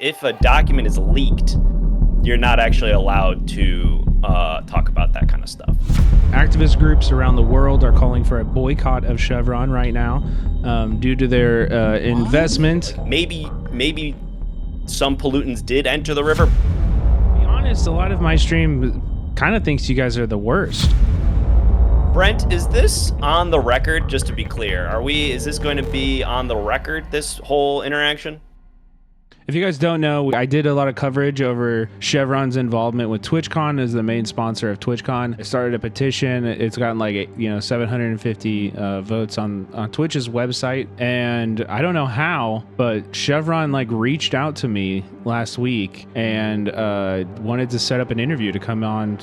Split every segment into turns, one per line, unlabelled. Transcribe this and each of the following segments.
If a document is leaked, you're not actually allowed to talk about that kind of stuff.
Activist groups around the world are calling for a boycott of Chevron right now due to their investment.
Maybe some pollutants did enter the river.
To be honest, a lot of my stream kind of thinks you guys are the worst.
Brent, is this on the record? Just to be clear, is this going to be on the record, this whole interaction?
If you guys don't know, I did a lot of coverage over Chevron's involvement with TwitchCon as the main sponsor of TwitchCon. I started a petition. It's gotten like 750 votes on Twitch's website, and I don't know how, but Chevron reached out to me last week and wanted to set up an interview to come on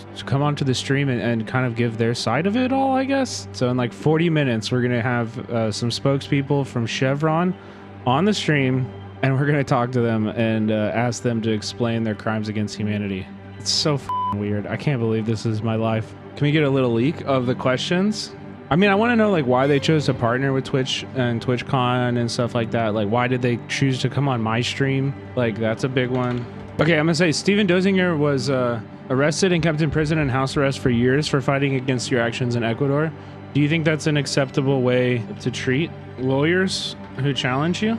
to the stream and kind of give their side of it all, I guess. So in 40 minutes, we're gonna have some spokespeople from Chevron on the stream. And we're going to talk to them and ask them to explain their crimes against humanity. It's so weird. I can't believe this is my life. Can we get a little leak of the questions? I mean, I want to know why they chose to partner with Twitch and TwitchCon and stuff like that. Why did they choose to come on my stream? That's a big one. Okay, I'm going to say Steven Dozinger was arrested and kept in prison and house arrest for years for fighting against your actions in Ecuador. Do you think that's an acceptable way to treat lawyers who challenge you?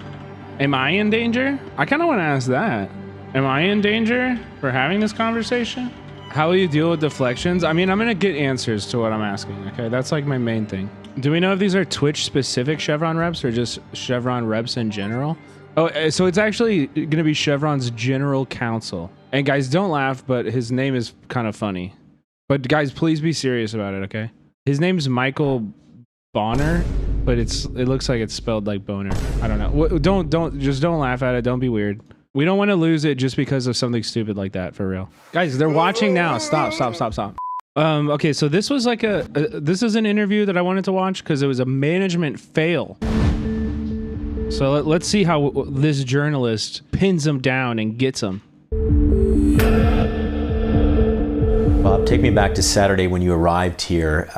Am I in danger? I kind of want to ask that. Am I in danger for having this conversation? How will you deal with deflections? I mean, I'm going to get answers to what I'm asking, okay? That's my main thing. Do we know if these are Twitch-specific Chevron reps or just Chevron reps in general? Oh, so it's actually going to be Chevron's general counsel. And guys, don't laugh, but his name is kind of funny. But guys, please be serious about it, okay? His name's Michael Bonner. But it looks like it's spelled like boner. I don't know. Don't laugh at it. Don't be weird. We don't want to lose it just because of something stupid like that, for real. Guys, they're watching now. Stop. Okay, so this was this is an interview that I wanted to watch because it was a management fail. So let's see how this journalist pins him down and gets him.
Bob, take me back to Saturday when you arrived here.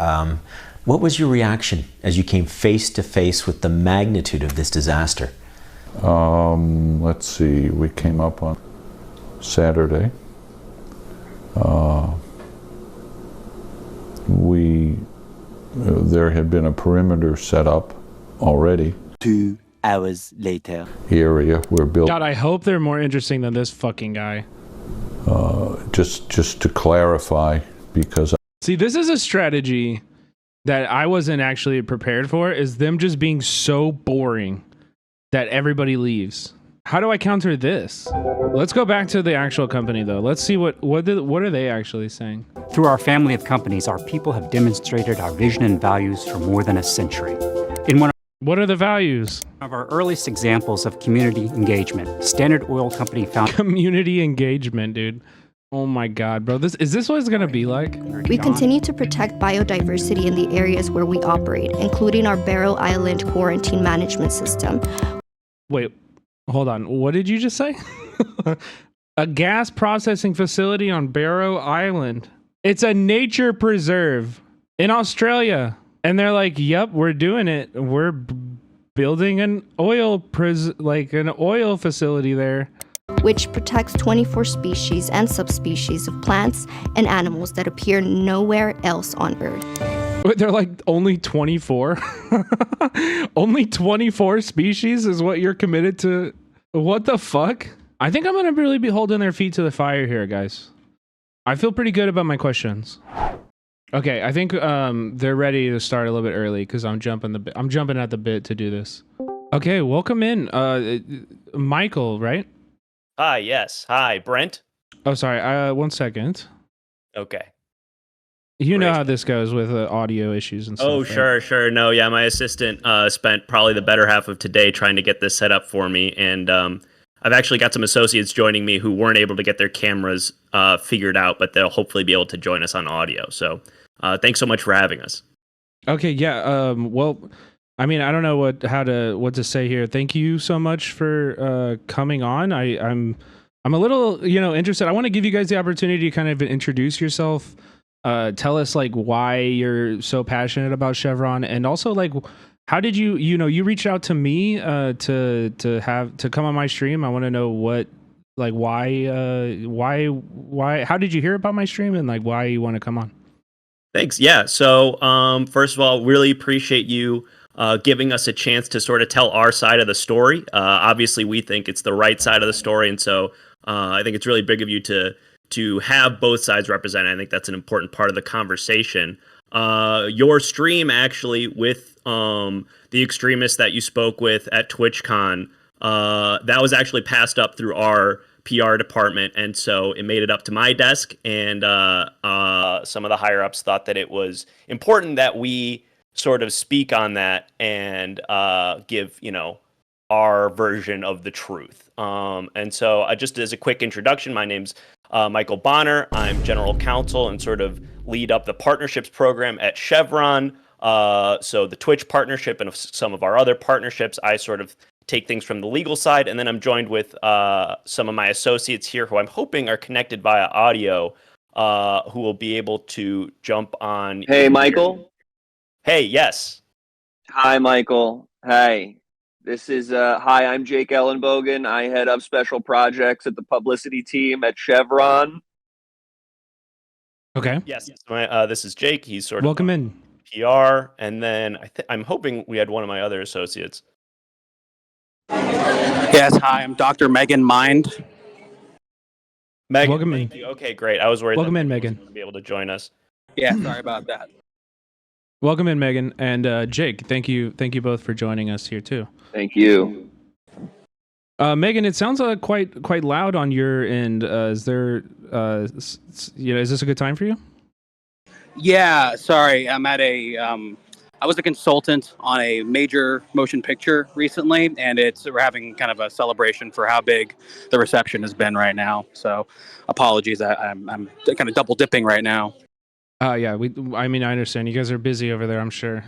What was your reaction as you came face to face with the magnitude of this disaster?
Let's see, we came up on Saturday. There had been a perimeter set up already.
2 hours later.
Area we're building.
God, I hope they're more interesting than this fucking guy.
Just to clarify, because...
See, this is a strategy that I wasn't actually prepared for, is them just being so boring that everybody leaves. How do I counter this? Let's go back to the actual company though. Let's see what are they actually saying?
Through our family of companies, our people have demonstrated our vision and values for more than a century.
What are the values?
One of our earliest examples of community engagement, Standard Oil Company found
community engagement, dude. Oh my God, bro. Is this what it's gonna be like?
We continue to protect biodiversity in the areas where we operate, including our Barrow Island quarantine management system.
Wait, hold on. What did you just say? A gas processing facility on Barrow Island. It's a nature preserve in Australia. And they're like, yep, we're doing it. We're building an oil facility there,
which protects 24 species and subspecies of plants and animals that appear nowhere else on Earth.
They're like, only 24? Only 24 species is what you're committed to? What the fuck? I think I'm going to really be holding their feet to the fire here, guys. I feel pretty good about my questions. Okay, I think they're ready to start a little bit early because I'm jumping at the bit to do this. Okay, welcome in. Michael, right?
Hi, yes. Hi, Brent.
Oh, sorry. 1 second.
Okay.
You
Great.
know how this goes with audio issues and stuff.
Oh,
right?
sure. No, yeah, my assistant spent probably the better half of today trying to get this set up for me, and I've actually got some associates joining me who weren't able to get their cameras figured out, but they'll hopefully be able to join us on audio. So thanks so much for having us.
Okay, yeah. Well, I mean, I don't know what to say here. Thank you so much for coming on. I'm a little, interested. I want to give you guys the opportunity to kind of introduce yourself. Tell us why you're so passionate about Chevron, and also how did you reached out to me to come on my stream. I want to know what like why how did you hear about my stream, and like why you want to come on?
Thanks. Yeah. So, first of all, really appreciate you giving us a chance to sort of tell our side of the story. Obviously, we think it's the right side of the story, and so I think it's really big of you to have both sides represented. I think that's an important part of the conversation. Your stream actually with the extremists that you spoke with at TwitchCon, that was actually passed up through our PR department, and so it made it up to my desk, and some of the higher ups thought that it was important that we sort of speak on that and give our version of the truth. And so just as a quick introduction, my name's Michael Bonner. I'm general counsel and sort of lead up the partnerships program at Chevron. So the Twitch partnership and some of our other partnerships, I sort of take things from the legal side, and then I'm joined with some of my associates here who I'm hoping are connected via audio, who will be able to jump on.
Hey, Michael.
Hey, yes.
Hi, Michael. Hi. This is hi. I'm Jake Ellenbogen. I head up special projects at the publicity team at Chevron.
Okay.
Yes. This is Jake. He's sort of
welcome in
PR, and then I'm hoping we had one of my other associates.
Yes, hi, I'm Dr. Megan Mind.
Megan,
welcome
thank
in.
you. Okay, great. I was worried
Welcome
that
in,
Megan
Megan.
wasn't be able to join us.
Yeah, sorry about that.
Welcome in, Megan, and Jake. Thank you both for joining us here too.
Thank you.
Megan, it sounds quite loud on your end. Is there, is this a good time for you?
Yeah, sorry, I'm at I was a consultant on a major motion picture recently, and we're having kind of a celebration for how big the reception has been right now. So, apologies, I'm kind of double dipping right now.
Yeah, I understand. You guys are busy over there, I'm sure.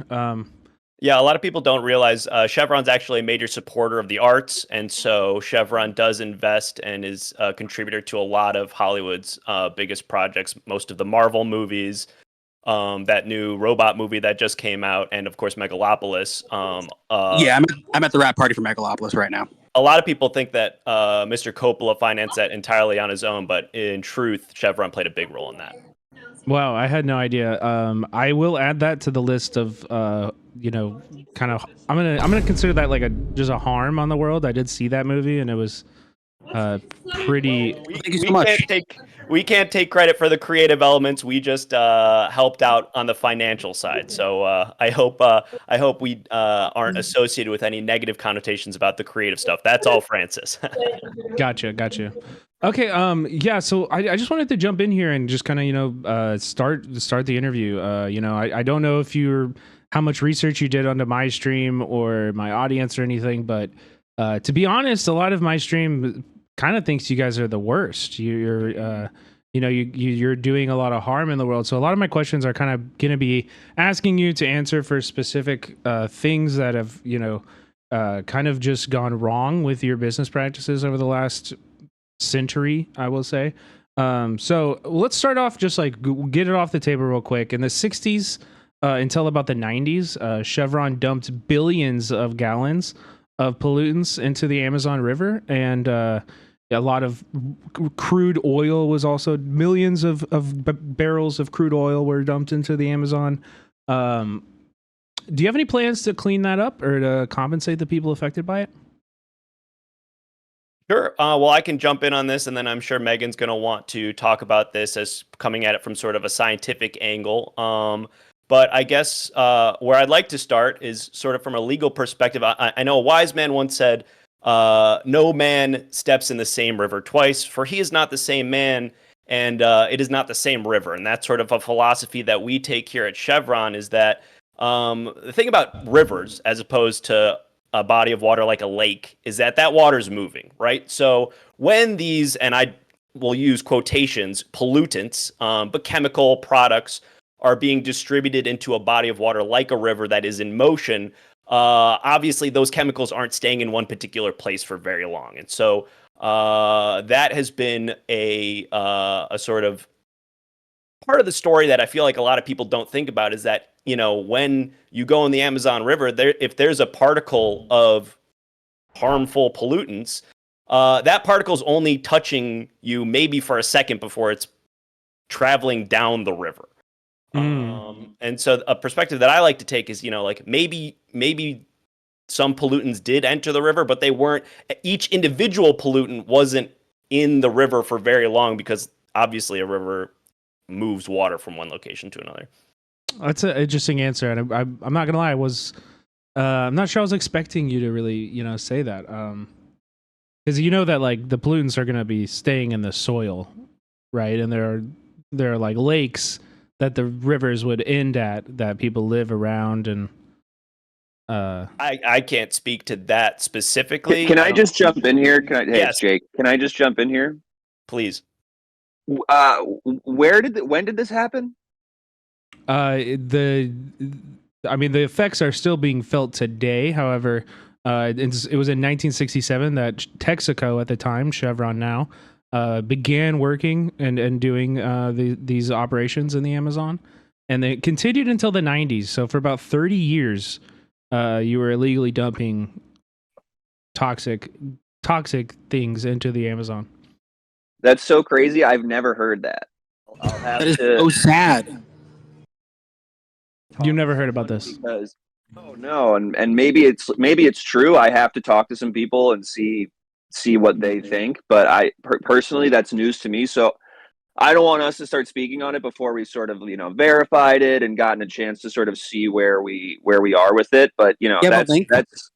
Yeah, a lot of people don't realize Chevron's actually a major supporter of the arts, and so Chevron does invest and is a contributor to a lot of Hollywood's biggest projects, most of the Marvel movies, that new robot movie that just came out, and of course Megalopolis.
Yeah, I'm at the wrap party for Megalopolis right now.
A lot of people think that Mr. Coppola financed that entirely on his own, but in truth, Chevron played a big role in that.
Wow, I had no idea. I will add that to the list of kind of. I'm gonna consider that like just a harm on the world. I did see that movie, and it was pretty.
Thank you so much.
We can't take credit for the creative elements. We just helped out on the financial side. So I hope we aren't associated with any negative connotations about the creative stuff. That's all, Francis.
Gotcha. Okay. Yeah. So I just wanted to jump in here and just kind of start the interview. I don't know if how much research you did onto my stream or my audience or anything, but to be honest, a lot of my stream kind of thinks you guys are the worst. You're doing a lot of harm in the world. So a lot of my questions are kind of going to be asking you to answer for specific things that have kind of just gone wrong with your business practices over the last century, I will say. So let's start off, just like get it off the table real quick. In the 60s until about the 90s, Chevron dumped billions of gallons of pollutants into the Amazon River, and a lot of crude oil was also, millions of barrels of crude oil were dumped into the Amazon. Do you have any plans to clean that up or to compensate the people affected by it?
Sure. Well, I can jump in on this, and then I'm sure Megan's going to want to talk about this as coming at it from sort of a scientific angle. But I guess where I'd like to start is sort of from a legal perspective. I know a wise man once said, no man steps in the same river twice, for he is not the same man, and it is not the same river. And that's sort of a philosophy that we take here at Chevron, is that the thing about rivers, as opposed to a body of water like a lake, is that water's moving, right? So when these, and I will use quotations, pollutants, but chemical products are being distributed into a body of water like a river that is in motion, obviously those chemicals aren't staying in one particular place for very long. And so that has been a sort of part of the story that I feel like a lot of people don't think about, is that, when you go in the Amazon River, if there's a particle of harmful pollutants, that particle's only touching you maybe for a second before it's traveling down the river. And so a perspective that I like to take is, like maybe some pollutants did enter the river, but they weren't. Each individual pollutant wasn't in the river for very long because obviously a river moves water from one location to another.
That's an interesting answer, and I'm not gonna lie. I'm not sure I was expecting you to really, say that. Because that like the pollutants are gonna be staying in the soil, right? And there are like lakes that the rivers would end at that people live around, and
I can't speak to that specifically.
Can I just jump in here? Hey,
Yes.
it's Jake. Can I just jump in here?
Please.
When did this happen?
The effects are still being felt today. However, it was in 1967 that Texaco at the time, Chevron now, began working and doing these operations in the Amazon, and they continued until the 90s. So for about 30 years, you were illegally dumping toxic things into the Amazon.
That's so crazy. I've never heard that.
That is so sad.
You never heard about this?
Because, oh no, and maybe it's true. I have to talk to some people and see what they think. But I personally, that's news to me. So I don't want us to start speaking on it before we sort of verified it and gotten a chance to sort of see where we are with it. But that's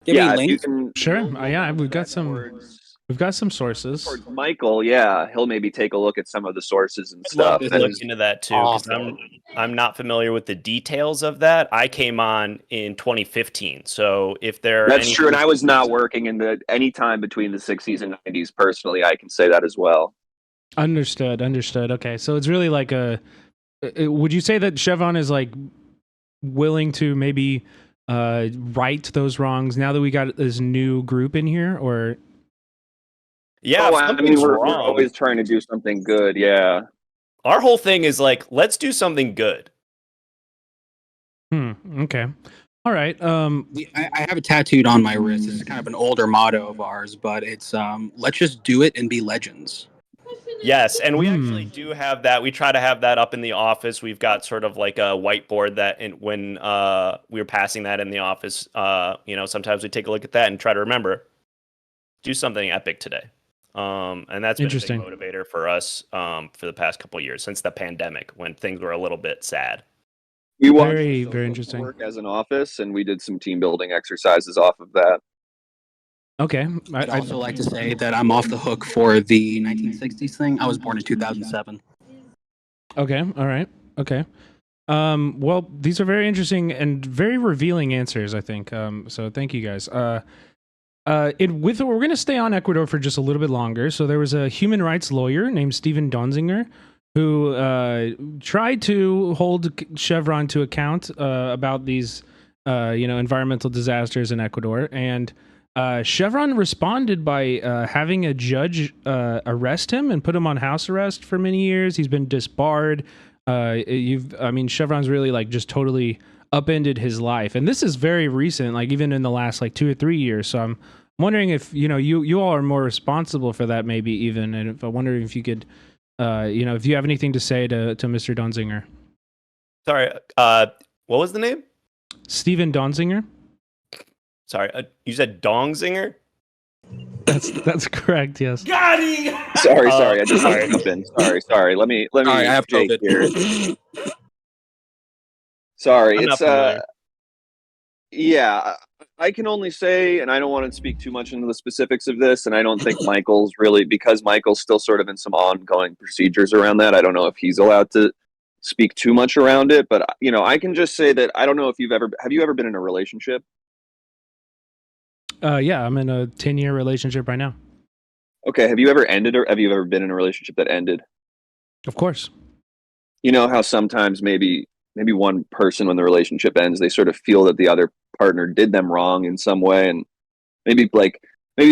yeah.
If you can,
Sure. Yeah, we've got some sources.
Towards Michael, yeah, he'll maybe take a look at some of the sources and stuff.
I'd look into that too, because I'm not familiar with the details of that. I came on in 2015, so if
that's true, and I was not working in any time between the 60s and 90s personally. I can say that as well.
Understood. Okay, so it's really like would you say that Chevron is like willing to maybe right those wrongs now that we got this new group in here, or?
Yeah, we're always trying to do something good. Yeah,
our whole thing is like, let's do something good.
Okay. All right.
I have it tattooed on my wrist. This is kind of an older motto of ours, but it's let's just do it and be legends.
Yes, and we actually do have that. We try to have that up in the office. We've got sort of like a whiteboard when we were passing that in the office, sometimes we take a look at that and try to remember, do something epic today. And that's been a big motivator for us for the past couple of years since the pandemic, when things were a little bit sad.
We
very interesting
work as an office, and we did some team building exercises off of that.
Okay.
I'd also like to say that I'm off the hook for the 1960s thing. I was born in 2007.
Okay. All right. Okay. Well, these are very interesting and very revealing answers, I think. So thank you guys. We're going to stay on Ecuador for just a little bit longer. So there was a human rights lawyer named Steven Donziger who tried to hold Chevron to account about these, environmental disasters in Ecuador. And Chevron responded by having a judge arrest him and put him on house arrest for many years. He's been disbarred. Chevron's really like just totally upended his life, and this is very recent, like even in the last like 2 or 3 years. So I'm wondering if you all are more responsible for that, maybe even, and if I wonder if you could if you have anything to say to Mr. Donziger.
Sorry, what was the name?
Steven Donziger.
Sorry, you said Dongzinger?
That's correct. Yes.
Got him!
Sorry. I just had to jump in. Sorry. Let me.
I have
Jake here. Sorry, it's yeah. I can only say, and I don't want to speak too much into the specifics of this, and I don't think Michael's really, because Michael's still sort of in some ongoing procedures around that. I don't know if he's allowed to speak too much around it, but I can just say that I don't know if have you ever been in a relationship?
Yeah, I'm in a 10-year relationship right now.
Okay, have you ever ended, or have you ever been in a relationship that ended?
Of course.
You know how sometimes maybe one person, when the relationship ends, they sort of feel that the other partner did them wrong in some way, and maybe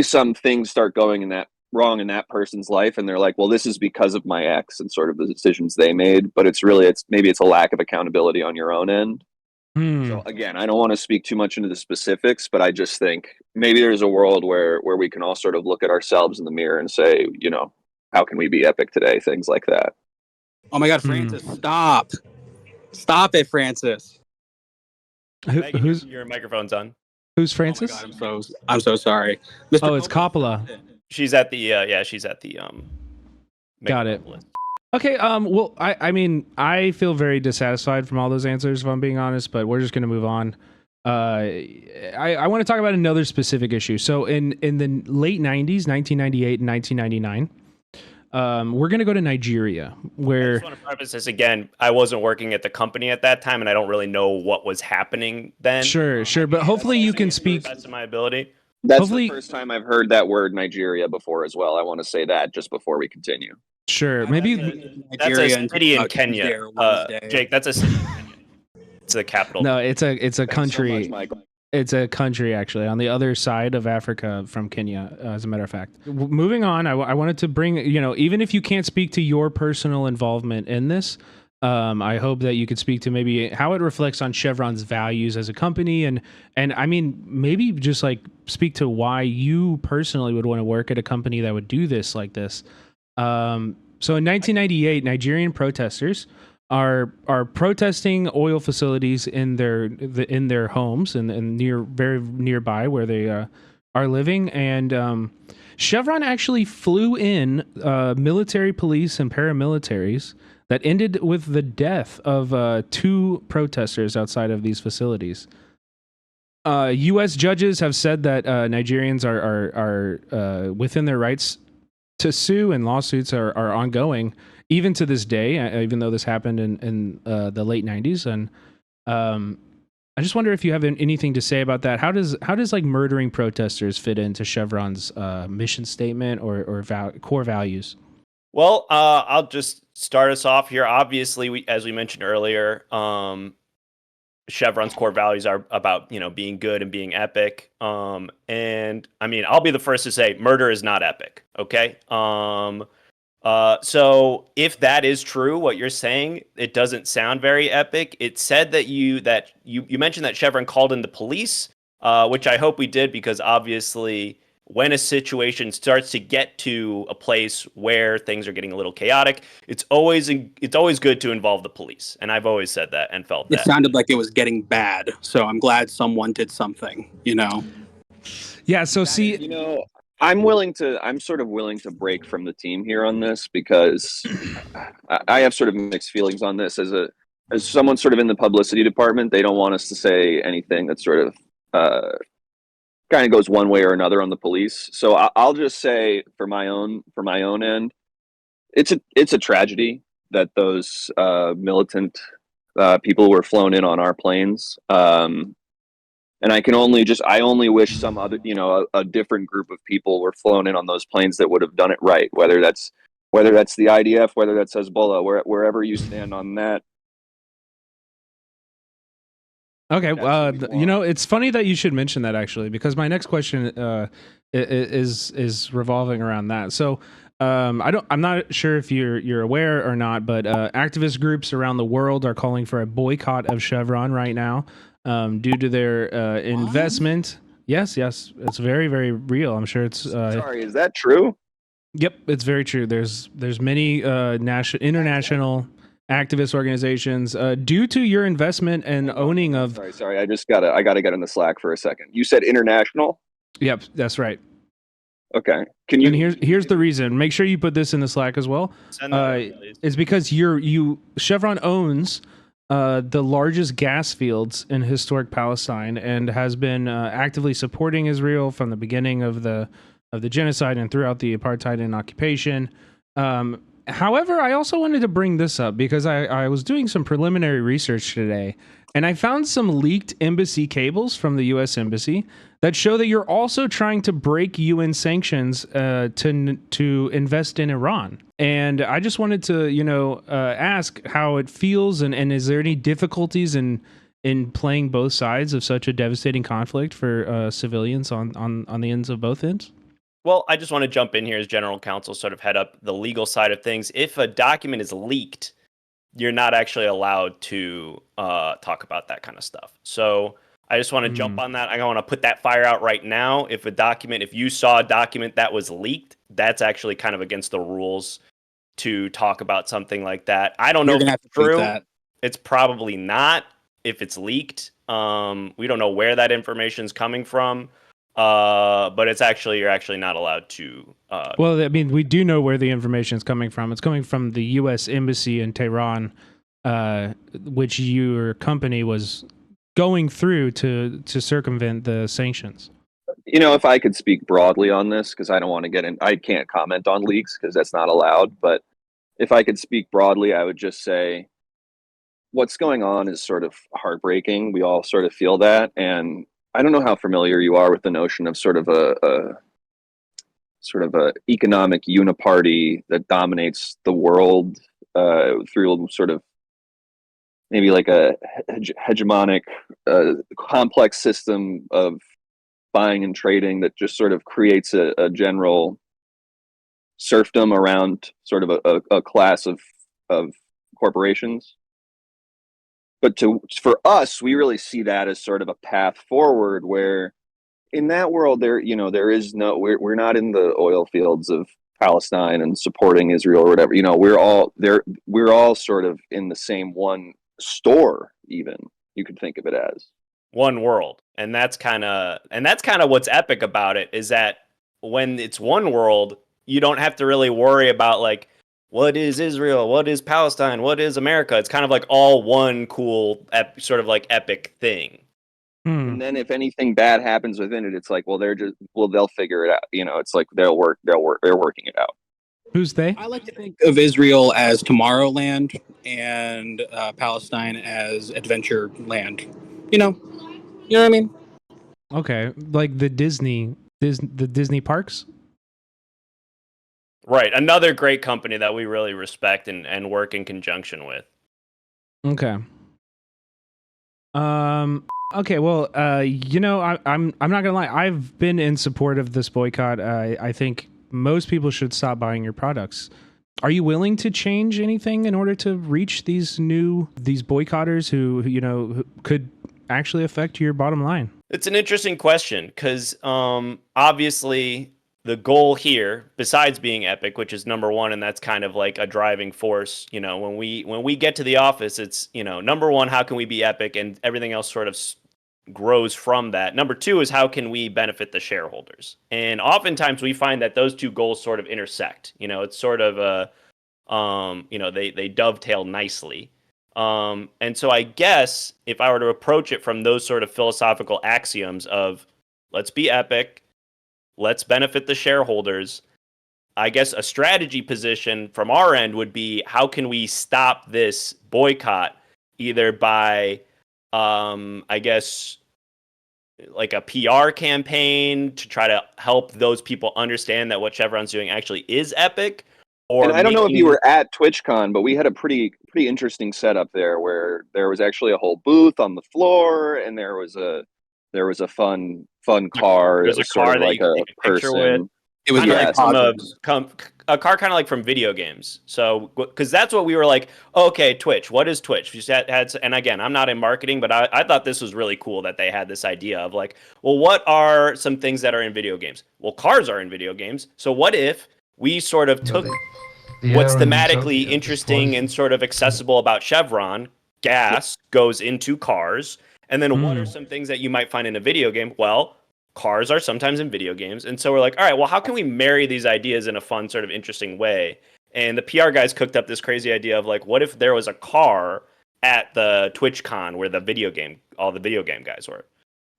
some things start going wrong in that person's life, and they're like, well, this is because of my ex and sort of the decisions they made, but it's maybe a lack of accountability on your own end. So again, I don't want to speak too much into the specifics, but I just think maybe there's a world where we can all sort of look at ourselves in the mirror and say, how can we be epic today? Things like that.
Oh my God, Francis, stop. Stop it, Francis.
Megan,
Who's
your microphone's on.
who's
Oh
Francis?
my God, I'm so sorry. Mr.
Oh, it's Coppola.
She's at the she's at the
Got it.
Megalopolis.
Okay, well, I mean, I feel very dissatisfied from all those answers, if I'm being honest, but we're just going to move on. I want to talk about another specific issue. So in the late 90s, 1998 and 1999, we're going to go to Nigeria,
I
where...
just want to preface this again. I wasn't working at the company at that time, and I don't really know what was happening then.
Sure, but hopefully you can
To
speak...
the best of my ability.
That's
Hopefully-
the first time I've heard that word Nigeria before as well. I want to say that just before we continue.
Sure, maybe...
That's a
Nigeria
city in
until Tuesday
Kenya.
or Wednesday.
Jake, that's a city in Kenya. It's the capital.
No, it's a
Thanks so
country.
much, Michael.
It's a country, actually, on the other side of Africa from Kenya, as a matter of fact. Moving on, I wanted to bring, even if you can't speak to your personal involvement in this, I hope that you could speak to maybe how it reflects on Chevron's values as a company. And I mean, maybe just like speak to why you personally would want to work at a company that would do this like this. So in 1998, Nigerian protesters are protesting oil facilities in their homes and very nearby where they are living, and Chevron actually flew in military police and paramilitaries that ended with the death of 2 protesters outside of these facilities. U.S. judges have said that Nigerians are within their rights to sue, and lawsuits are ongoing even to this day, even though this happened in the late 90s. And I just wonder if you have anything to say about that. How does like murdering protesters fit into Chevron's mission statement or core values?
Well, I'll just start us off here. Obviously, as we mentioned earlier, Chevron's core values are about being good and being epic. And I mean, I'll be the first to say murder is not epic. Okay. So if that is true, what you're saying, it doesn't sound very epic. It said that you mentioned that Chevron called in the police, which I hope we did, because obviously when a situation starts to get to a place where things are getting a little chaotic, it's always good to involve the police. And I've always said that and felt that.
It sounded like it was getting bad, so I'm glad someone did something,
Yeah, so see...
I'm sort of willing to break from the team here on this, because I have sort of mixed feelings on this. As someone sort of in the publicity department, they don't want us to say anything that sort of kind of goes one way or another on the police. So I'll just say for my own end, it's a tragedy that those militant people were flown in on our planes. And I only wish some other, a different group of people were flown in on those planes that would have done it right. Whether that's the IDF, whether that's Hezbollah, wherever you stand on that.
Okay, it's funny that you should mention that, actually, because my next question is revolving around that. So I'm not sure if you're aware or not, but activist groups around the world are calling for a boycott of Chevron right now. Due to their investment. Yes, it's very, very real. I'm sure it's...
Sorry, is that true?
Yep, it's very true. There's many international activist organizations due to your investment and owning of...
Sorry, I gotta get in the Slack for a second. You said international?
Yep, that's right.
Okay. Can you...
And here's the reason. Make sure you put this in the Slack as well. It's because Chevron owns the largest gas fields in historic Palestine and has been actively supporting Israel from the beginning of the genocide and throughout the apartheid and occupation. However, I also wanted to bring this up because I was doing some preliminary research today, and I found some leaked embassy cables from the U.S. Embassy that show that you're also trying to break UN sanctions to invest in Iran. And I just wanted to, ask how it feels, and is there any difficulties in playing both sides of such a devastating conflict for civilians on the ends of both ends?
Well, I just want to jump in here as general counsel, sort of head up the legal side of things. If a document is leaked, you're not actually allowed to talk about that kind of stuff. So I just want to jump on that. I want to put that fire out right now. If you saw a document that was leaked, that's actually kind of against the rules to talk about something like that. I don't know if it's true. It's probably not if it's leaked. We don't know where that information is coming from. But you're actually not allowed to.
Well, I mean, we do know where the information is coming from. It's coming from the U.S. Embassy in Tehran, which your company was going through to circumvent the sanctions.
If I could speak broadly on this, because I don't want to I can't comment on leaks because that's not allowed. But if I could speak broadly, I would just say what's going on is sort of heartbreaking. We all sort of feel that. And I don't know how familiar you are with the notion of sort of a economic uniparty that dominates the world through sort of maybe like a hegemonic complex system of buying and trading that just sort of creates a general serfdom around sort of a class of corporations. But for us, we really see that as sort of a path forward where in that world there is no, we're not in the oil fields of Palestine and supporting Israel or whatever. We're all sort of in the same one store, even you could think of it as
one world. And that's kind of what's epic about it, is that when it's one world, you don't have to really worry about like, what is Israel? What is Palestine? What is America? It's kind of like all one cool, sort of like epic thing.
And then if anything bad happens within it, it's like, they'll figure it out. It's like they're working it out.
Who's they?
I like to think of Israel as Tomorrowland and Palestine as Adventureland. You know what I mean?
Okay, like the Disney parks.
Right. Another great company that we really respect and work in conjunction with.
Okay. Okay. Well, I'm not gonna lie. I've been in support of this boycott. I think most people should stop buying your products. Are you willing to change anything in order to reach these boycotters who could actually affect your bottom line?
It's an interesting question because obviously the goal here, besides being epic, which is number one, and that's kind of like a driving force, when we get to the office, it's, number one, how can we be epic, and everything else sort of grows from that. Number two is how can we benefit the shareholders? And oftentimes we find that those two goals sort of intersect. It's sort of they dovetail nicely. And so I guess if I were to approach it from those sort of philosophical axioms of let's be epic, let's benefit the shareholders, I guess a strategy position from our end would be how can we stop this boycott either by, I guess, like a PR campaign to try to help those people understand that what Chevron's doing actually is epic.
And I don't know if you were at TwitchCon, but we had a pretty interesting setup there where there was actually a whole booth on the floor, and there was a fun car.
There's a car that you can take a picture with. It was like a car kind of like from video games. So, because that's what we were like, okay, Twitch, what is Twitch? We just had, and again, I'm not in marketing, but I thought this was really cool that they had this idea of like, well, what are some things that are in video games? Well, cars are in video games. So what if we sort of took what's thematically interesting and sort of accessible about Chevron, gas goes into cars, and then what are some things that you might find in a video game? Well, cars are sometimes in video games. And so we're like, all right, well, how can we marry these ideas in a fun, sort of interesting way? And the PR guys cooked up this crazy idea of like, what if there was a car at the TwitchCon where all the video game guys were?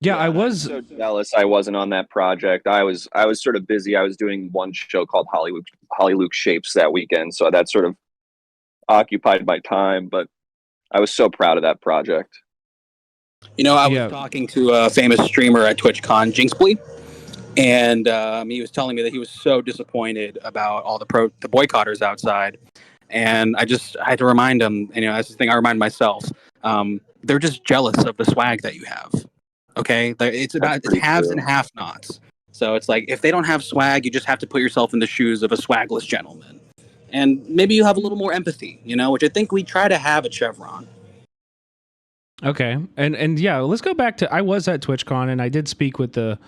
Yeah, I was
so jealous I wasn't on that project. I was sort of busy. I was doing one show called Hollywood Shapes that weekend. So that sort of occupied my time, but I was so proud of that project.
I was talking to a famous streamer at TwitchCon, Jinxbly, and he was telling me that he was so disappointed about all the boycotters outside. And I had to remind him, that's the thing I remind myself, they're just jealous of the swag that you have. Okay? It's haves and have-nots. So it's like, if they don't have swag, you just have to put yourself in the shoes of a swagless gentleman. and maybe you have a little more empathy, which I think we try to have at Chevron.
Okay, and yeah, let's go back to. I was at TwitchCon and I did speak with the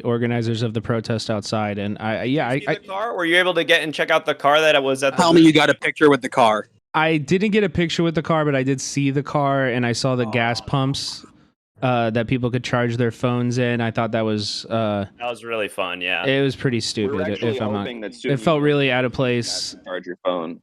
organizers of the protest outside, and
the car? Were you able to get and check out the car that was at the?
Tell me you got a picture with the car.
I didn't get a picture with the car, but I did see the car, and I saw the gas pumps that people could charge their phones in. I thought that was
really fun. Yeah,
it was pretty stupid.
If I'm not,
it felt really out of place.
Charge your phone.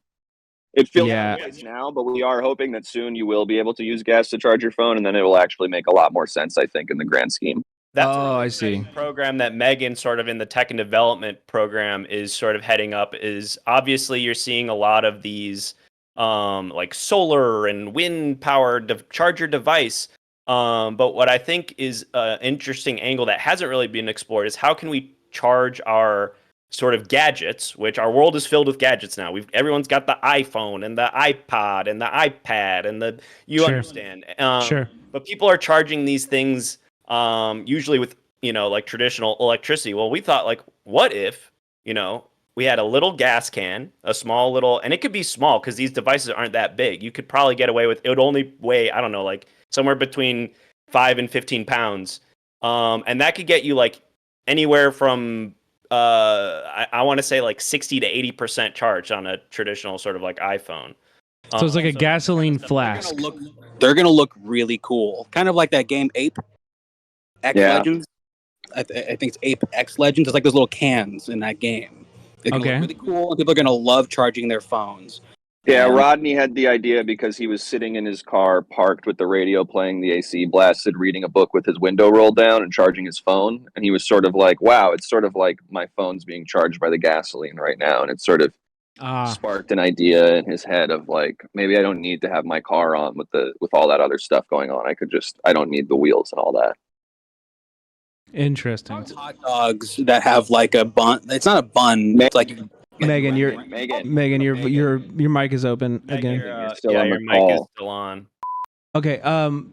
It feels out of place now, but we are hoping that soon you will be able to use gas to charge your phone, and then it will actually make a lot more sense, I think, in the grand scheme.
That's
I see.
Program that Megan sort of in the tech and development program is sort of heading up is obviously you're seeing a lot of these like solar and wind powered charger device. But what I think is an interesting angle that hasn't really been explored is how can we charge our sort of gadgets, which our world is filled with gadgets now. Everyone's got the iPhone and the iPod and the iPad and you understand.
Sure.
But people are charging these things usually with, like traditional electricity. Well, we thought like, what if, we had a little gas can, a small little, and it could be small because these devices aren't that big. You could probably get away with, it would only weigh, I don't know, like somewhere between 5 and 15 pounds. And that could get you like anywhere from, I want to say like 60 to 80% charge on a traditional sort of like iPhone.
So it's like a gasoline flask.
They're going to look really cool. Kind of like that game Ape X Legends. I think it's Ape X Legends. It's like those little cans in that game. It's look really cool, and people are going to love charging their phones.
Yeah, Rodney had the idea because he was sitting in his car, parked with the radio playing, the AC blasted, reading a book with his window rolled down and charging his phone. And he was sort of like, wow, it's sort of like my phone's being charged by the gasoline right now. And it sort of sparked an idea in his head of like, maybe I don't need to have my car on with all that other stuff going on. I don't need the wheels and all that.
Interesting.
Hot dogs that have like a bun. It's not a bun. It's like
Megan, your mic is open again.
Your mic is still on.
Okay.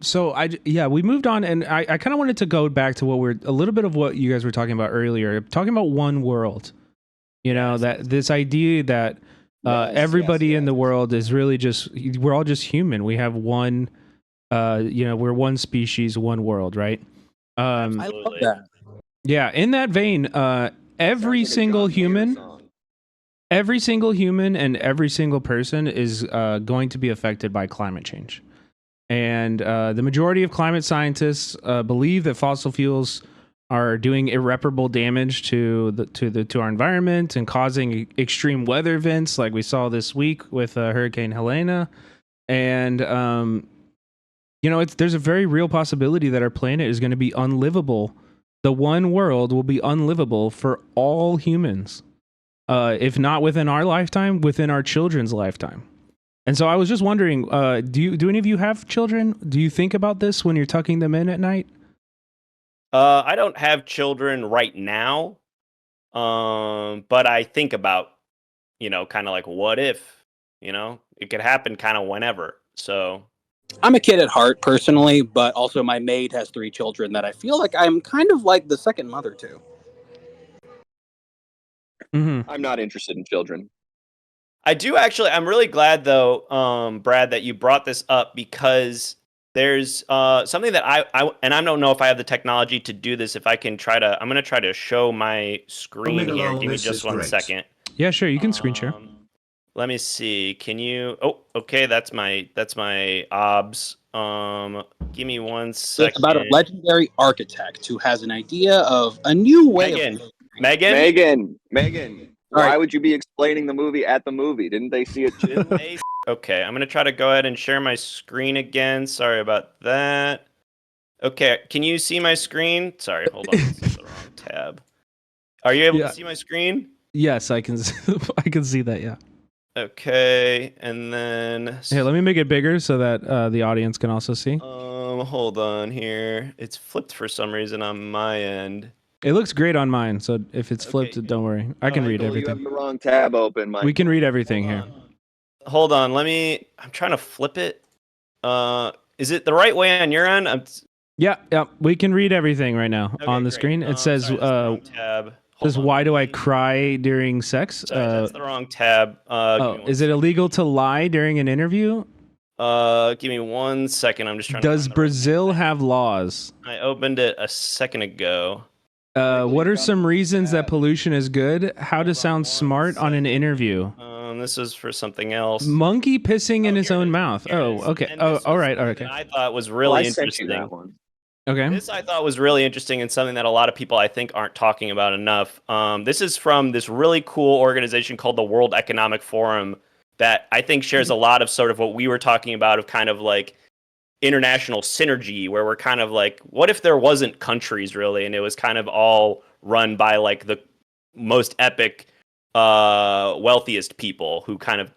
So we moved on, and I kind of wanted to go back to a little bit of what you guys were talking about earlier, talking about one world. That this idea that everybody in the world is really we're all just human. We have one, we're one species, one world, right?
I love that.
Yeah. In that vein, every single human and every single person is going to be affected by climate change. And the majority of climate scientists believe that fossil fuels are doing irreparable damage to our environment and causing extreme weather events like we saw this week with Hurricane Helena. And there's a very real possibility that our planet is going to be unlivable. The one world will be unlivable for all humans. If not within our lifetime, within our children's lifetime. And so I was just wondering, do any of you have children? Do you think about this when you're tucking them in at night?
I don't have children right now, but I think about, kind of like what if, it could happen kind of whenever. So
I'm a kid at heart personally, but also my maid has 3 children that I feel like I'm kind of like the second mother to.
Mm-hmm.
I'm not interested in children.
I do actually. I'm really glad though, Brad, that you brought this up because there's something that I don't know if I have the technology to do this. If I can I'm going to try to show my screen here. Give me just one second.
Yeah, sure. You can screen share.
Let me see. Can you? Oh, okay. That's my obs. Give me one second.
It's about a legendary architect who has an idea of a new way.
Megan.
Why would you be explaining the movie at the movie? Didn't they see it too?
Okay, I'm going to try to go ahead and share my screen again. Sorry about that. Okay, can you see my screen? Sorry, hold on. This is the wrong tab. Are you able to see my screen?
Yes, I can I can see that, yeah.
Okay, and then...
Here, let me make it bigger so that the audience can also see.
Hold on here. It's flipped for some reason on my end.
It looks great on mine, so if it's flipped, don't worry. I can read everything.
You have the wrong tab open, Mike.
We can read everything here.
Hold on, I'm trying to flip it. Is it the right way on your end?
Yeah, we can read everything right now on the screen. It says
tab. hold
Says,
on.
why do I cry during sex?
Sorry, that's the wrong tab.
Is it illegal to lie during an interview?
Give me 1 second. I'm just trying to
Does
find the
Brazil have laws?
I opened it a second ago.
What are some reasons that pollution is good? How to sound smart on an interview?
This is for something else.
Monkey pissing in his
here it
own
is.
mouth.
Here it
Oh,
is.
okay.
And
Oh,
this
all
was
right.
something
Okay.
that I thought was
Well,
really
I sent
interesting.
you that one.
Okay.
This I thought was really interesting and something that a lot of people I think aren't talking about enough. This is from this really cool organization called the World Economic Forum that I think shares a lot of sort of what we were talking about of kind of like international synergy, where we're kind of like, what if there wasn't countries really, and it was kind of all run by like the most epic, wealthiest people who kind of,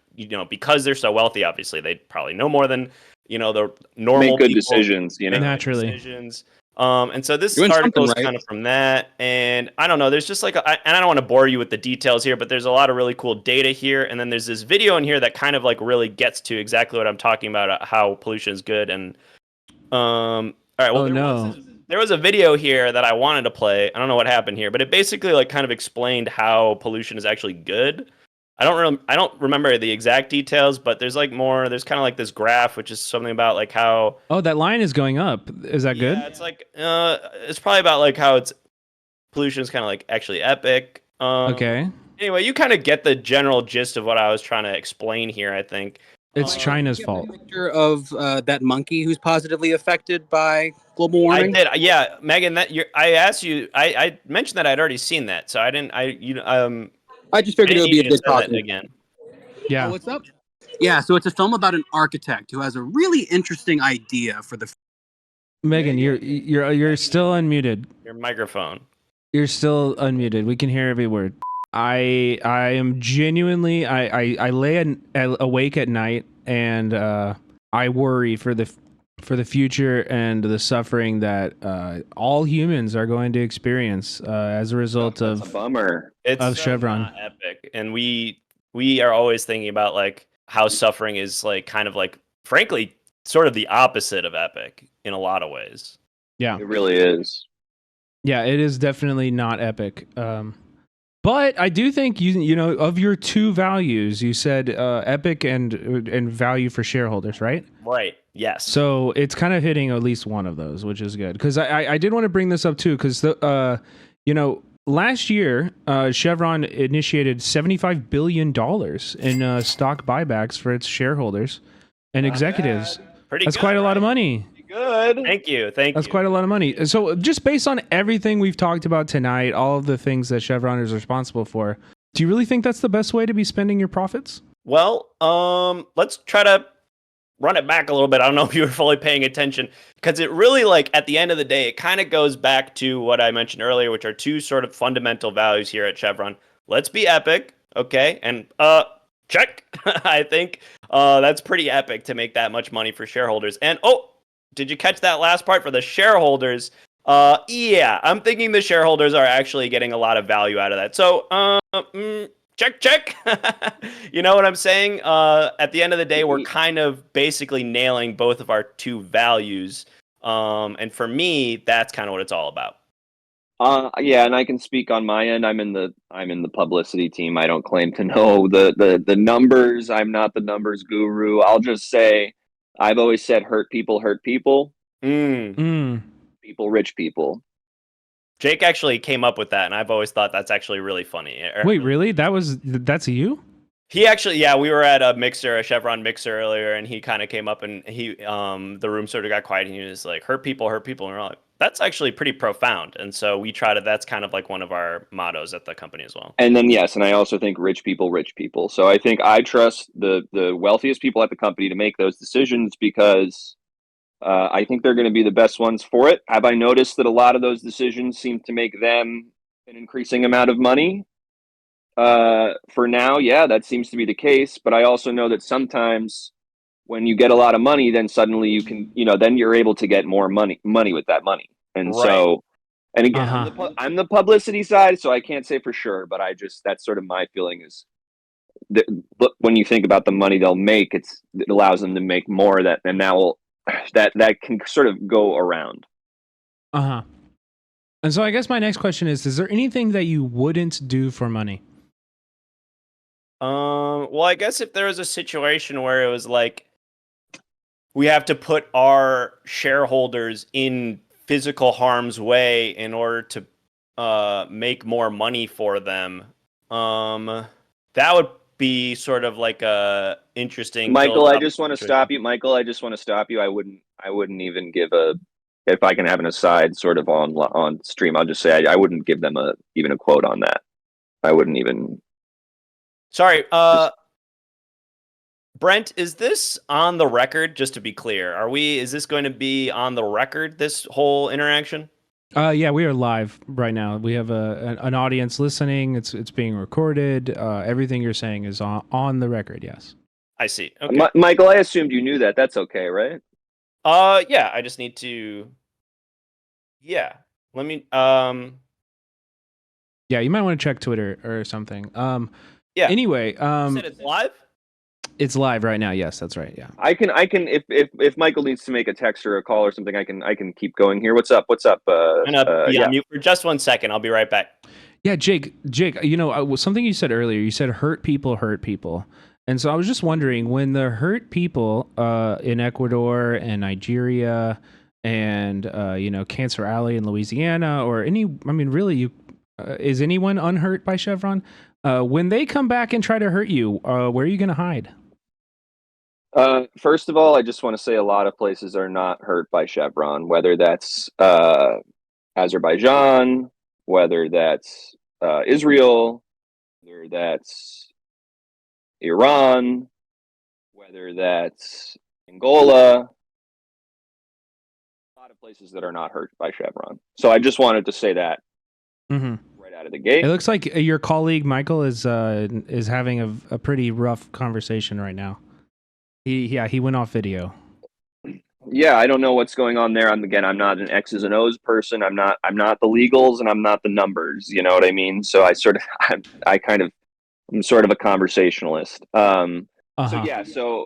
because they're so wealthy, obviously they probably know more than the normal
Make good
people.
decisions,
Make good
Naturally.
decisions. And so this
Doing
article is
something right.
kind of from that, and I don't know. There's just like, and I don't want to bore you with the details here, but there's a lot of really cool data here, and then there's this video in here that kind of like really gets to exactly what I'm talking about, how pollution is good. And all right, well, there was a video here that I wanted to play. I don't know what happened here, but it basically like kind of explained how pollution is actually good. I don't remember the exact details, but there's like more. There's kind of like this graph, which is something about like how.
Oh, that line is going up. Is that good?
Yeah, it's like it's probably about like how it's pollution is kind of like actually epic.
Okay.
Anyway, you kind of get the general gist of what I was trying to explain here, I think.
It's China's fault.
Picture of that monkey who's positively affected by global warming.
I did, yeah, Megan. I asked you. I mentioned that I'd already seen that, so I didn't.
I just figured it would be a good topic
again.
Yeah.
Oh, what's up? Yeah, so it's a film about an architect who has a really interesting idea for the.
Megan, you're still unmuted.
Your microphone.
You're still unmuted. We can hear every word. I am genuinely I lay awake at night and I worry for the future and the suffering that all humans are going to experience as a result
That's a bummer.
of Chevron.
Not epic, and we are always thinking about like how suffering is like kind of like, frankly, sort of the opposite of epic in a lot of ways.
Yeah.
It really is.
Yeah, it is definitely not epic. But I do think you know of your two values, you said epic and value for shareholders, right?
Right. Yes.
So it's kind of hitting at least one of those, which is good. Because I did want to bring this up too, because last year Chevron initiated $75 billion in stock buybacks for its shareholders and executives.
Pretty
That's
good,
quite a lot
right?
of money.
Good.
Thank you.
That's quite a lot of money. So just based on everything we've talked about tonight, all of the things that Chevron is responsible for, do you really think that's the best way to be spending your profits?
Well, let's try to run it back a little bit. I don't know if you were fully paying attention, because it really, like, at the end of the day, it kind of goes back to what I mentioned earlier, which are two sort of fundamental values here at Chevron. Let's be epic, okay? And check. I think that's pretty epic to make that much money for shareholders. And did you catch that last part for the shareholders? Yeah, I'm thinking the shareholders are actually getting a lot of value out of that. So, check. You know what I'm saying? At the end of the day, we're kind of basically nailing both of our two values. And for me, that's kind of what it's all about.
Yeah, and I can speak on my end. I'm in the publicity team. I don't claim to know the numbers. I'm not the numbers guru. I'll just say I've always said hurt people hurt people. People rich people.
Jake actually came up with that, and I've always thought that's actually really funny.
Wait, really? That's you?
He actually, yeah, we were at a Chevron mixer earlier, and he kind of came up, and he, the room sort of got quiet, and he was like, hurt people, and we're like, that's actually pretty profound. And so we try to, that's kind of like one of our mottos at the company as well.
And then, yes, and I also think rich people. So I think I trust the wealthiest people at the company to make those decisions, because I think they're going to be the best ones for it. Have I noticed that a lot of those decisions seem to make them an increasing amount of money? For now, yeah, that seems to be the case. But I also know that sometimes when you get a lot of money, then suddenly you can, then you're able to get more money with that money. And
Right.
So, and again, I'm the publicity side, so I can't say for sure, but that's sort of my feeling is that when you think about the money they'll make, it allows them to make more of that, and that can sort of go around.
And so I guess my next question is there anything that you wouldn't do for money?
Well, I guess if there was a situation where it was like we have to put our shareholders in physical harm's way in order to make more money for them, that would be sort of like a interesting.
Michael, I just want to stop you. Michael, I just want to stop you. I wouldn't even give a. If I can have an aside, sort of on stream, I'll just say I wouldn't give them even a quote on that. I wouldn't even.
Sorry, Brent, is this on the record? Just to be clear, is this going to be on the record, this whole interaction?
Yeah, we are live right now. We have an audience listening. It's being recorded. Everything you're saying is on the record. Yes.
I see. Okay.
Michael, I assumed you knew that. That's okay, right?
Yeah, I just need to. Yeah. Let me.
Yeah, you might want to check Twitter or something.
Yeah.
Anyway,
You said it's live?
It's live right now. Yes, that's right. Yeah.
I can if Michael needs to make a text or a call or something, I can keep going here. What's up?
I'm gonna be on mute for just 1 second. I'll be right back.
Yeah, Jake, you know, something you said earlier, you said hurt people. And so I was just wondering, when the hurt people in Ecuador and Nigeria and, Cancer Alley in Louisiana really, is anyone unhurt by Chevron? When they come back and try to hurt you, where are you going to hide?
First of all, I just want to say a lot of places are not hurt by Chevron, whether that's Azerbaijan, whether that's Israel, whether that's Iran, whether that's Angola. A lot of places that are not hurt by Chevron. So I just wanted to say that right out of the gate.
It looks like your colleague Michael is having a pretty rough conversation right now. He went off video.
Yeah, I don't know what's going on there. I'm not an X's and O's person. I'm not the legals and I'm not the numbers. You know what I mean? So I'm sort of a conversationalist. So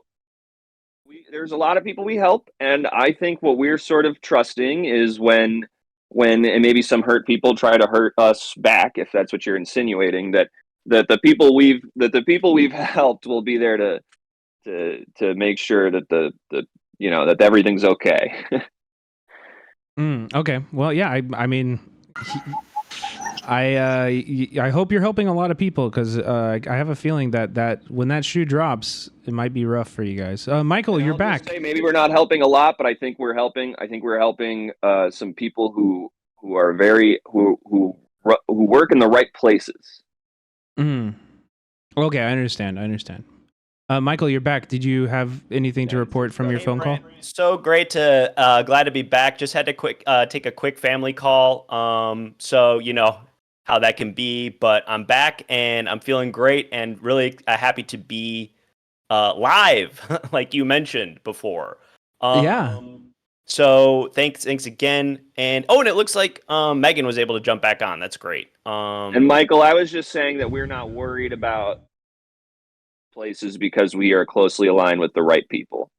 there's a lot of people we help, and I think what we're sort of trusting is when and maybe some hurt people try to hurt us back, if that's what you're insinuating, that the people we've helped will be there to make sure that that everything's okay.
Okay. Well, yeah. I hope you're helping a lot of people, because I have a feeling that when that shoe drops, it might be rough for you guys. Michael, you're back.
Maybe we're not helping a lot, but I think we're helping. I think we're helping some people who are who work in the right places.
Okay, I understand. Michael, you're back. Did you have anything to report from your phone call?
So great glad to be back. Just had to take a quick family call. So you know how that can be, but I'm back and I'm feeling great and really happy to be live, like you mentioned before.
Yeah.
So thanks again. And it looks like Megan was able to jump back on. That's great.
And Michael, I was just saying that we're not worried about places because we are closely aligned with the right people.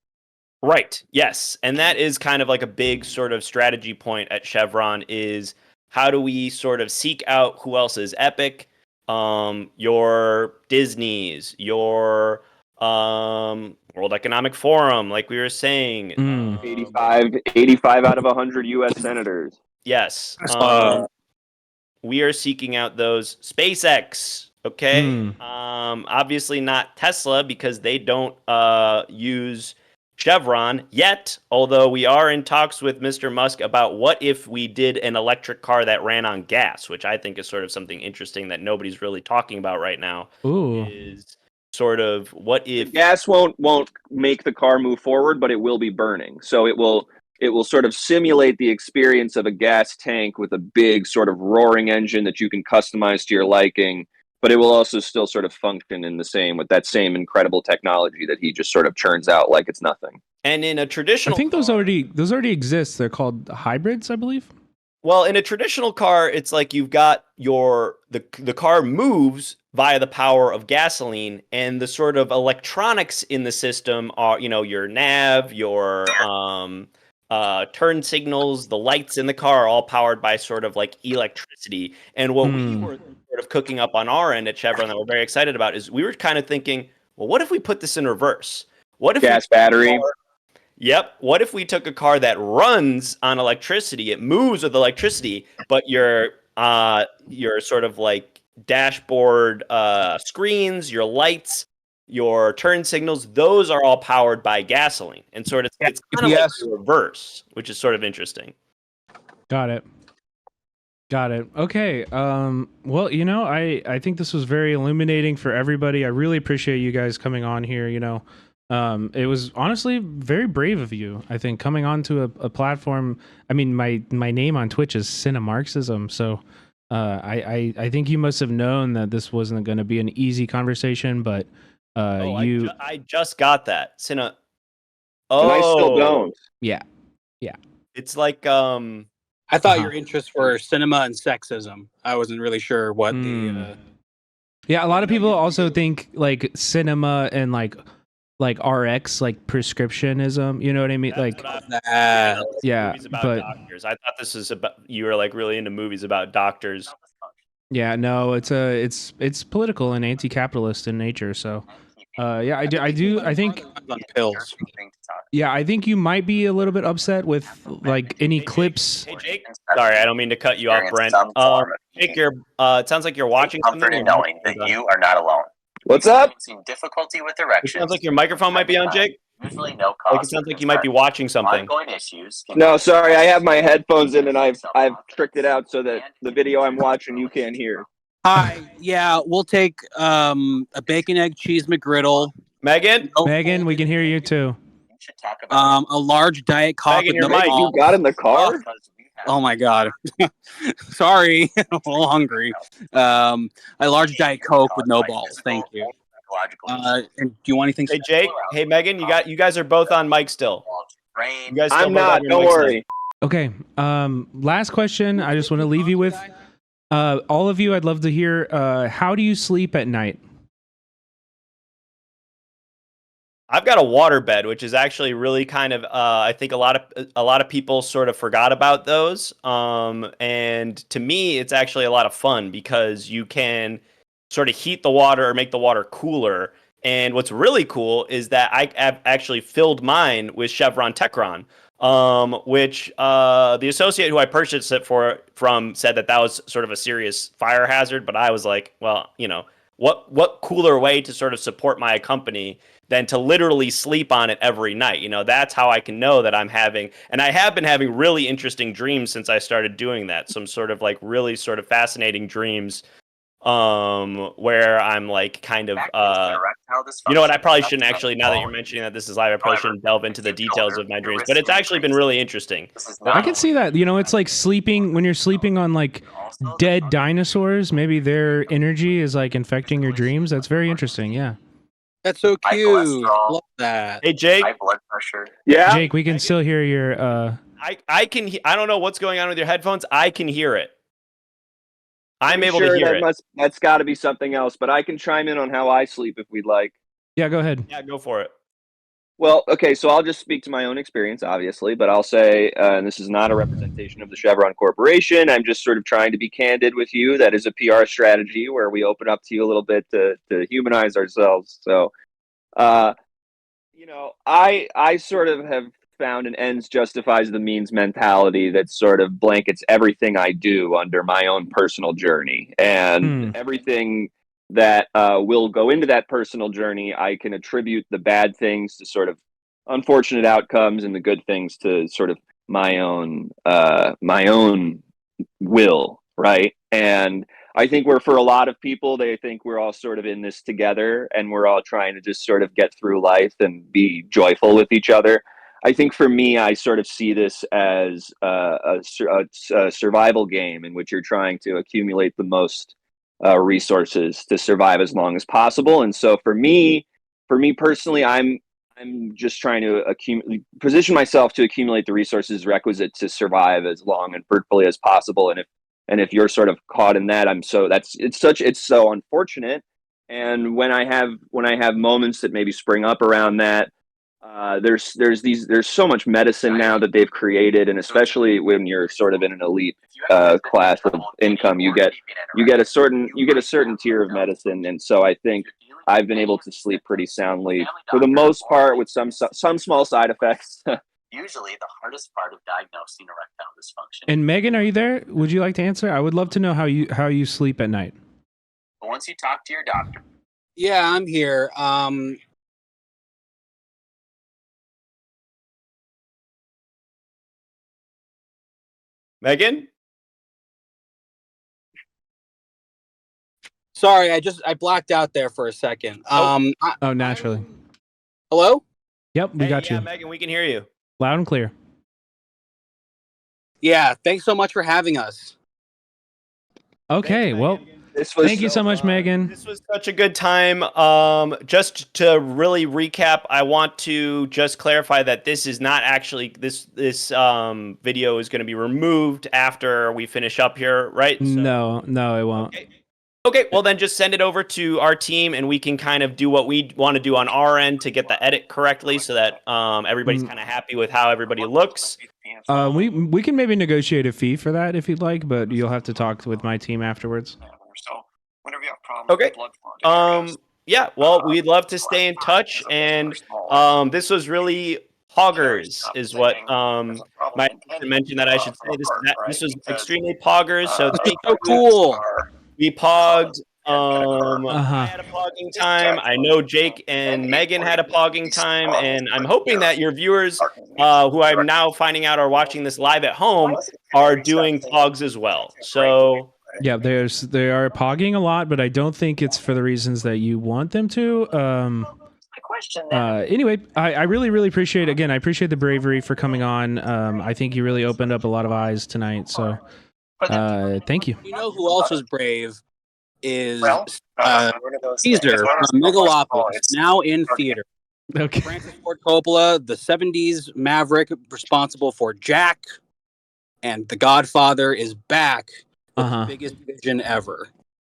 Right. Yes. And that is kind of like a big sort of strategy point at Chevron is how do we sort of seek out who else is epic? Your Disney's, your World Economic Forum, like we were saying.
85 out of 100 U.S. senators.
Yes. We are seeking out those. SpaceX. Okay. Obviously not Tesla because they don't use Chevron yet, although we are in talks with Mr. Musk about what if we did an electric car that ran on gas, which I think is sort of something interesting that nobody's really talking about right now. Is sort of what if
gas won't make the car move forward, but it will be burning. So it will sort of simulate the experience of a gas tank with a big sort of roaring engine that you can customize to your liking. But it will also still sort of function in the same with that same incredible technology that he just sort of churns out like it's nothing.
And in a traditional
I think those already exist. They're called hybrids, I believe.
Well, in a traditional car, it's like you've got the car moves via the power of gasoline, and the sort of electronics in the system are, your nav, your turn signals, the lights in the car are all powered by sort of like electricity. And what we were sort of cooking up on our end at Chevron that we're very excited about is we were kind of thinking, well, what if we put this in reverse? What if
Gas battery.
Yep. What if we took a car that runs on electricity? It moves with electricity, but your sort of like dashboard screens, your lights, your turn signals, those are all powered by gasoline. And sort of it's kind of like the reverse, which is sort of interesting.
Got it. Okay. Well, I think this was very illuminating for everybody. I really appreciate you guys coming on here. It was honestly very brave of you. I think coming onto a platform. I mean, my name on Twitch is Cinemarxism, so I think you must have known that this wasn't going to be an easy conversation. But
I just got that
And I still don't.
Yeah.
It's like
I thought your interests were cinema and sexism. I wasn't really sure what the.
Yeah, a lot of people also think like cinema and like RX, like prescriptionism. You know what I mean?
That's
like
yeah, movies about doctors. I thought this was about you were like really into movies about doctors.
Yeah, no, it's political and anti-capitalist in nature. So, yeah, I think
on pills.
Yeah, I think you might be a little bit upset with like any clips.
Hey Jake, sorry, I don't mean to cut you off, Brent. Jake, it sounds like you're watching something.
In knowing that you are not alone.
What's up?
Difficulty with
It
erections.
sounds like your microphone might be on, Jake.
Usually no
Like
cause.
it sounds like you might be watching something.
Ongoing issues.
No, sorry, I have my headphones in and I've tricked it out so that the video I'm watching you can't hear.
Hi, yeah, we'll take a bacon, egg, cheese McGriddle.
Megan,
we can hear you too.
A large Diet Coke
Megan,
with
your
no
mic.
balls.
You got in the car?
Oh my god. Sorry, I'm a little hungry. A large Diet Coke with no balls. Thank you. And do you want anything?
Hey Jake, hey Megan, you guys are both on mic still. You guys still
I'm
both
not.
on your
Don't
mics now.
worry.
Okay. Last question. I just want to leave you with all of you. I'd love to hear. How do you sleep at night?
I've got a water bed, which is actually really kind of I think a lot of people sort of forgot about those. And to me, it's actually a lot of fun because you can sort of heat the water or make the water cooler. And what's really cool is that I have actually filled mine with Chevron Techron, which the associate who I purchased it from said that was sort of a serious fire hazard. But I was like, well, what cooler way to sort of support my company than to literally sleep on it every night. That's how I can know that I'm having, and I have been having really interesting dreams since I started doing that. Some sort of like really sort of fascinating dreams where I'm like kind of you know what, I probably shouldn't actually, now that you're mentioning that this is live, I probably shouldn't delve into the details of my dreams, but it's actually been really interesting.
I can see that. It's like sleeping when you're sleeping on like dead dinosaurs. Maybe their energy is like infecting your dreams. That's very interesting. Yeah.
That's so cute. Love that.
Hey Jake.
High blood pressure.
Yeah.
Jake, we can still hear your
I can I don't know what's going on with your headphones. I can hear it. I'm able to hear it.
That's got to be something else, but I can chime in on how I sleep if we'd like.
Yeah, go ahead.
Yeah, go for it.
Well, okay, so I'll just speak to my own experience, obviously, but I'll say, and this is not a representation of the Chevron Corporation. I'm just sort of trying to be candid with you. That is a PR strategy where we open up to you a little bit to humanize ourselves. So, I sort of have found an ends justifies the means mentality that sort of blankets everything I do under my own personal journey. And everything that will go into that personal journey, I can attribute the bad things to sort of unfortunate outcomes and the good things to sort of my own will, right? And I think for a lot of people, they think we're all sort of in this together and we're all trying to just sort of get through life and be joyful with each other. I think for me, I sort of see this as a survival game in which you're trying to accumulate the most resources to survive as long as possible. And so for me personally, I'm just trying to position myself to accumulate the resources requisite to survive as long and fruitfully as possible. And if you're sort of caught in that, it's so unfortunate. And when I have moments that maybe spring up around that, there's so much medicine now that they've created, and especially when you're sort of in an elite class of income, you get a certain tier of medicine, and so I think I've been able to sleep pretty soundly for the most part, with some small side effects.
Usually, the hardest part of diagnosing erectile dysfunction.
And Megan, are you there? Would you like to answer? I would love to know how you sleep at night.
But once you talk to your doctor.
Yeah, I'm here.
Megan?
Sorry, I blacked out there for a second.
Naturally.
Hello?
Yep, we got you.
Megan, we can hear you.
Loud and clear.
Yeah, thanks so much for having us.
Okay,
Thanks,
well, thank you so much, Megan.
This was such a good time. Just to really recap, I want to just clarify that this is not actually this video is going to be removed after we finish up here, right?
No, it won't.
Okay, well then just send it over to our team and we can kind of do what we want to do on our end to get the edit correctly so that everybody's kind of happy with how everybody looks.
We can maybe negotiate a fee for that if you'd like, but you'll have to talk with my team afterwards.
So whenever you have problems
Okay.
with blood flow,
Yeah, well, we'd love to stay in touch, and this was really poggers, is what my mentioned that I should say. This was extremely poggers. So thank
So
you.
cool.
We pogged. I
Uh-huh.
had a pogging time. I know Jake and Megan had a pogging time, and I'm hoping that your viewers, who I'm now finding out are watching this live at home, are doing pogs as well. So.
Yeah, they are pogging a lot, but I don't think it's for the reasons that you want them to. Anyway, I really, really appreciate, again, I appreciate the bravery for coming on. I think you really opened up a lot of eyes tonight, so thank you.
You know who else was brave is Caesar from Megalopolis, now in theater.
Okay.
Francis Ford Coppola, the 70s maverick responsible for Jack, and The Godfather is back. The biggest vision ever.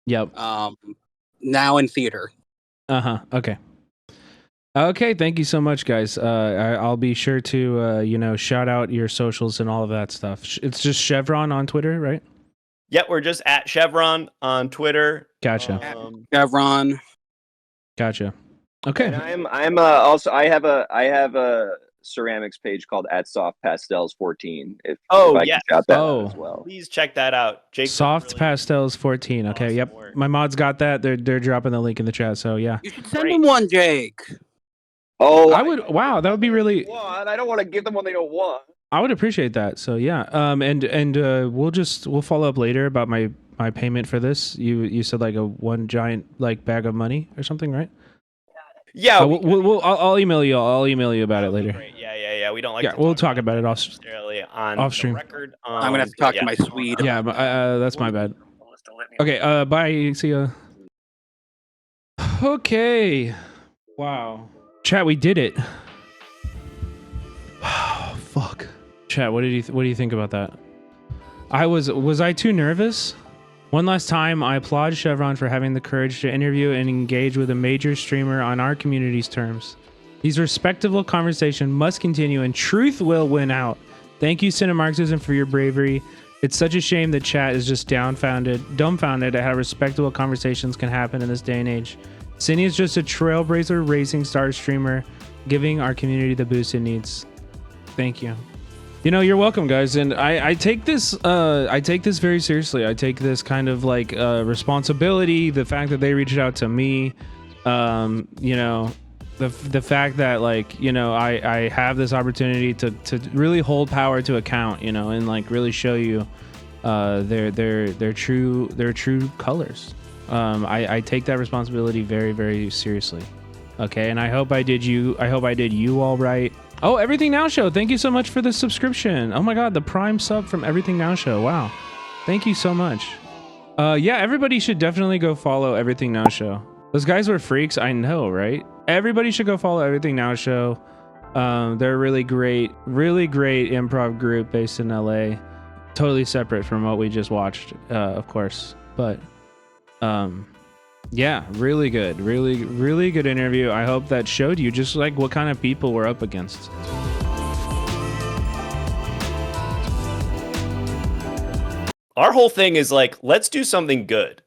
Yep.
Now in theater.
Okay. Okay. Thank you so much, guys. I'll be sure to shout out your socials and all of that stuff. It's just Chevron on Twitter, right?
Yep, we're just at Chevron on Twitter.
Gotcha.
Chevron.
Gotcha. Okay.
And I'm also I have a ceramics page called @softpastels14. If I can shout that out as well.
Please check that out. Jake.
Soft Pastels 14. Okay,
awesome
yep.
work.
My mods got that. They're dropping the link in the chat. So yeah.
You should send him one, Jake.
Oh,
I would. Wow, that would be really.
I don't want to give them what they don't want.
I would appreciate that. So yeah. And we'll follow up later about my payment for this. You said like a one giant like bag of money or something, right?
Yeah.
I'll email you. I'll email you about it later.
Great. Yeah. We don't like.
Yeah, we'll talk about it off
stream.
Record.
I'm gonna have to talk to my Swede.
Yeah, that's my bad. Okay. Bye. See ya. Okay. Wow. Chat, we did it. Fuck. Chat, what do you think about that? Was I too nervous? One last time, I applaud Chevron for having the courage to interview and engage with a major streamer on our community's terms. These respectable conversations must continue and truth will win out. Thank you, Cinemarxism, for your bravery. It's such a shame that chat is just dumbfounded at how respectable conversations can happen in this day and age. Cine is just a trailblazer racing star streamer, giving our community the boost it needs. Thank you. You're welcome, guys. And I take this very seriously. I take this kind of like responsibility. The fact that they reached out to me, the fact that I have this opportunity to really hold power to account, and like really show you their true colors. I take that responsibility very, very seriously. Okay, and I hope I did you all right. Oh, Everything Now Show, thank you so much for the subscription. Oh my god, the Prime sub from Everything Now Show. Wow. Thank you so much. Yeah, everybody should definitely go follow Everything Now Show. Those guys were freaks, I know, right? Everybody should go follow Everything Now Show. They're a really great improv group based in LA. Totally separate from what we just watched, of course. But Yeah, really good. Really good interview. I hope that showed you just like what kind of people we're up against.
Our whole thing is like, let's do something good.